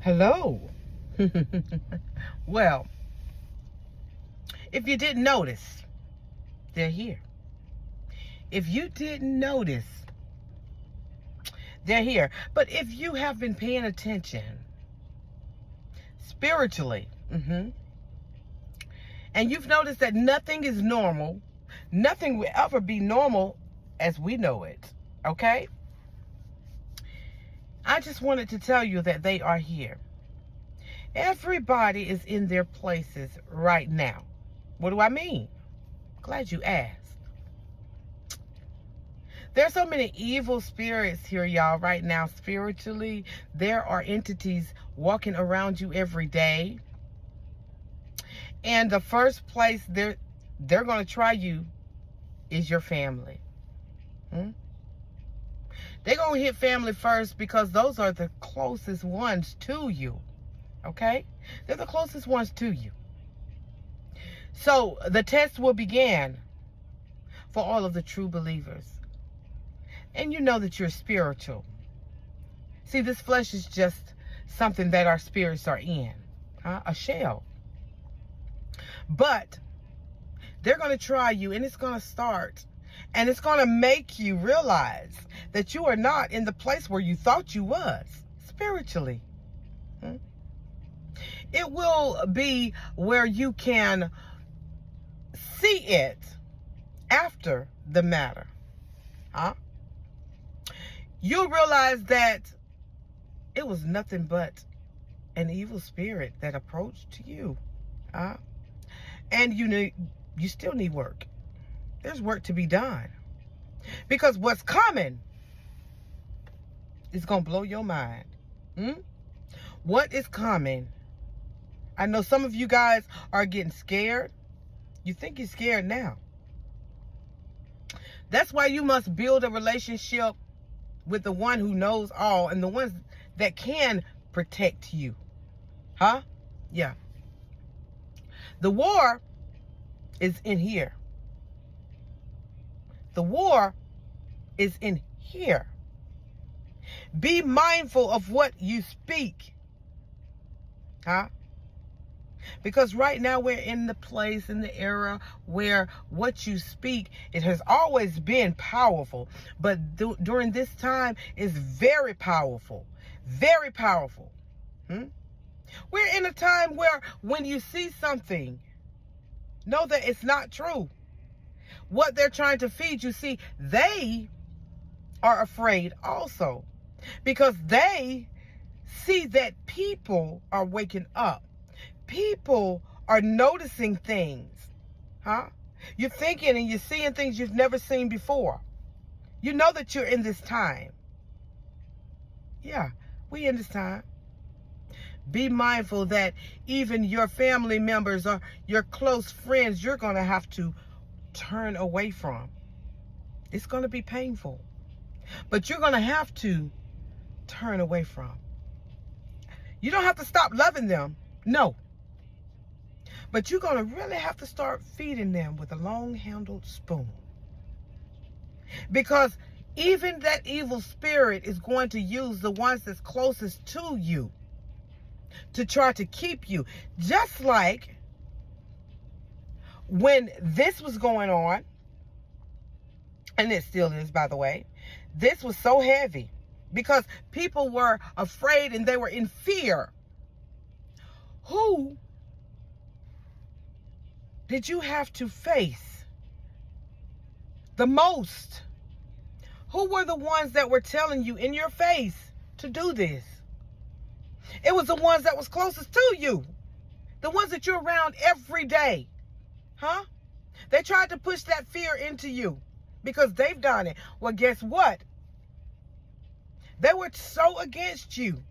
Hello. Well, if you didn't notice, they're here. If you didn't notice, they're here. But if you have been paying attention spiritually, and you've noticed that nothing is normal, nothing will ever be normal as we know it, okay? I just wanted to tell you that they are here. Everybody is in their places right now. What do I mean? Glad you asked. There's so many evil spirits here, y'all, right now. Spiritually, there are entities walking around you every day. And the first place they're going to try you is your family. They're going to hit family first because those are the closest ones to you. Okay? They're the closest ones to you. So the test will begin for all of the true believers. And you know that you're spiritual. See, this flesh is just something that our spirits are in. A shell. But they're going to try you, and it's going to start. And it's going to make you realize that you are not in the place where you thought you was spiritually. It will be where you can see it after the matter. You'll realize that it was nothing but an evil spirit that approached you. And you still need work. There's work to be done. Because what's coming is going to blow your mind. What is coming? I know some of you guys are getting scared. You think you're scared now. That's why you must build a relationship with the one who knows all and the ones that can protect you. Yeah. The war is in here. The war is in here. Be mindful of what you speak. Because right now we're in the place, in the era where what you speak, it has always been powerful. But during this time, it's very powerful. Very powerful. We're in a time where when you see something, know that it's not true. What they're trying to feed you, see, they are afraid also. Because they see that people are waking up. People are noticing things. You're thinking and you're seeing things you've never seen before. You know that you're in this time. Yeah, we in this time. Be mindful that even your family members or your close friends, you're going to have to turn away from. It's going to be painful. But you're going to have to turn away from. You don't have to stop loving them. No. But you're going to really have to start feeding them with a long-handled spoon. Because even that evil spirit is going to use the ones that's closest to you to try to keep you. Just like when this was going on, and it still is, by the way, this was so heavy because people were afraid and they were in fear. Who did you have to face the most? Who were the ones that were telling you in your face to do this? It was the ones that was closest to you. The ones that you're around every day. They tried to push that fear into you because they've done it. Well, guess what? They were so against you.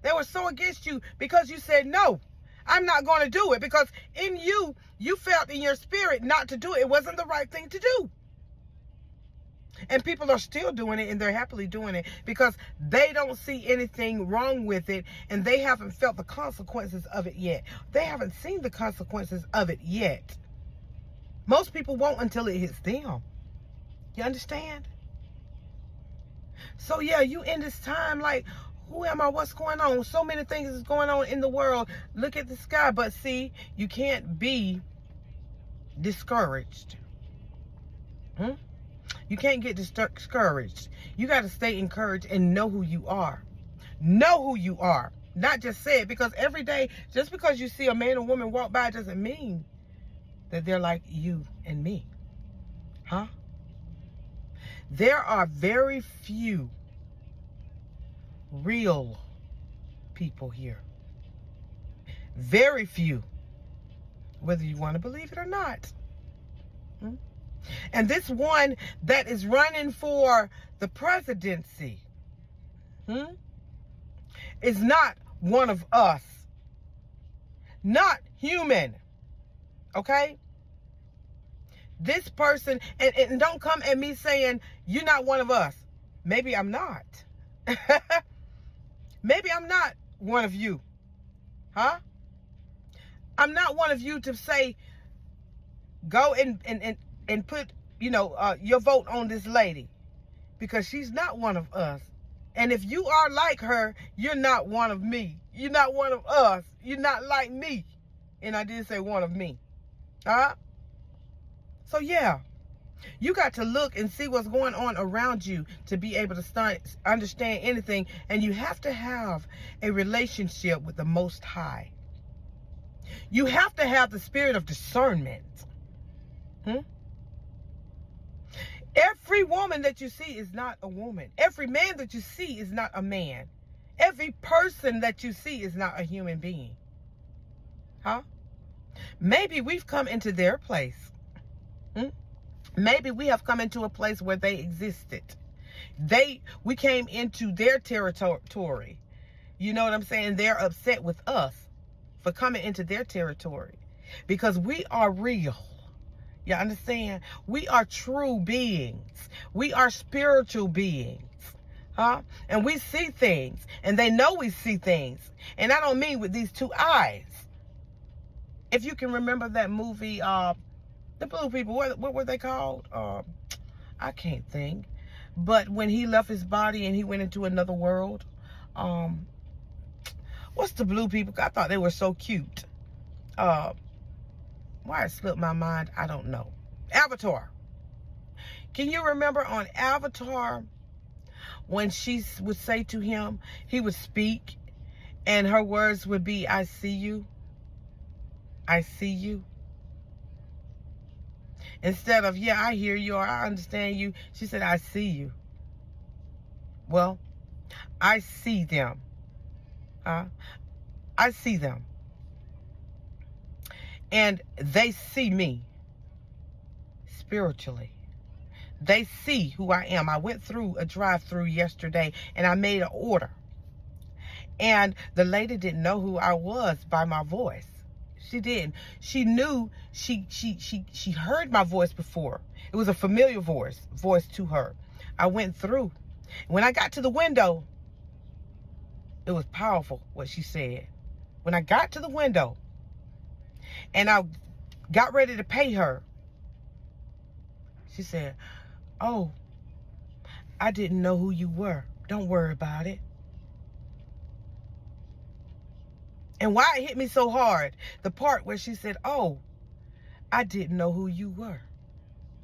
They were so against you because you said, no, I'm not going to do it. Because in you, you felt in your spirit not to do it. It wasn't the right thing to do. And people are still doing it, and they're happily doing it because they don't see anything wrong with it, and they haven't felt the consequences of it yet. They haven't seen the consequences of it yet. Most people won't until it hits them. You understand? So yeah, you in this time like, Who am I? What's going on? So many things is going on in the world. Look at the sky. But see, you can't be discouraged. You can't get discouraged. You got to stay encouraged and know who you are. Know who you are. Not just say it, because every day, just because you see a man or woman walk by doesn't mean that they're like you and me. There are very few real people here. Very few. Whether you want to believe it or not. And this one that is running for the presidency is not one of us. Not human. Okay? This person, and don't come at me saying, you're not one of us. Maybe I'm not. Maybe I'm not one of you. I'm not one of you to say, go and put, your vote on this lady, because she's not one of us. And if you are like her, you're not one of me. You're not one of us. You're not like me. And I did say one of me. So yeah, you got to look and see what's going on around you to be able to start understand anything. And you have to have a relationship with the Most High. You have to have the spirit of discernment. Every woman that you see is not a woman. Every man that you see is not a man. Every person that you see is not a human being. Maybe we've come into their place. Maybe we have come into a place where they existed. We came into their territory. You know what I'm saying? They're upset with us for coming into their territory, because we are real. You understand? We are true beings. We are spiritual beings. And we see things, and they know we see things. And I don't mean with these two eyes. If you can remember that movie, the Blue People, what were they called? I can't think. But when he left his body and he went into another world, what's the Blue People? I thought they were so cute. Why it slipped my mind, I don't know. Avatar. Can you remember on Avatar when she would say to him, he would speak, and her words would be, I see you. I see you. Instead of, yeah, I hear you, or I understand you, she said, I see you. Well, I see them. I see them. And they see me spiritually. They see who I am. I went through a drive-through yesterday and I made an order. And the lady didn't know who I was by my voice. She didn't. She knew, she heard my voice before. It was a familiar voice to her. I went through. When I got to the window, it was powerful what she said. When I got to the window and I got ready to pay her, she said, oh, I didn't know who you were. Don't worry about it. And why it hit me so hard, the part where she said, oh, I didn't know who you were.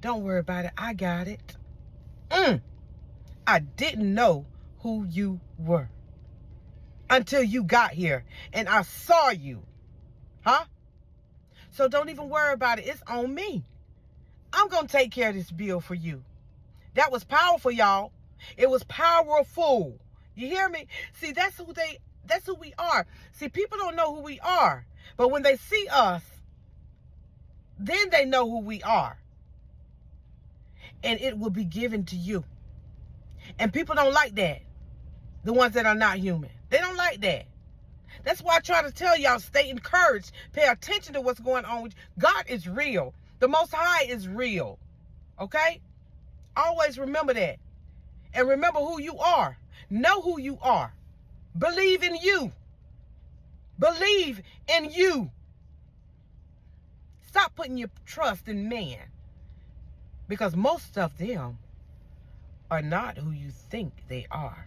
Don't worry about it. I got it. I didn't know who you were until you got here and I saw you. So don't even worry about it. It's on me. I'm going to take care of this bill for you. That was powerful, y'all. It was powerful. You hear me? See, that's who we are. See, people don't know who we are. But when they see us, then they know who we are. And it will be given to you. And people don't like that. The ones that are not human. They don't like that. That's why I try to tell y'all, stay encouraged. Pay attention to what's going on with you. God is real. The Most High is real. Okay? Always remember that. And remember who you are. Know who you are. Believe in you. Believe in you. Stop putting your trust in man. Because most of them are not who you think they are.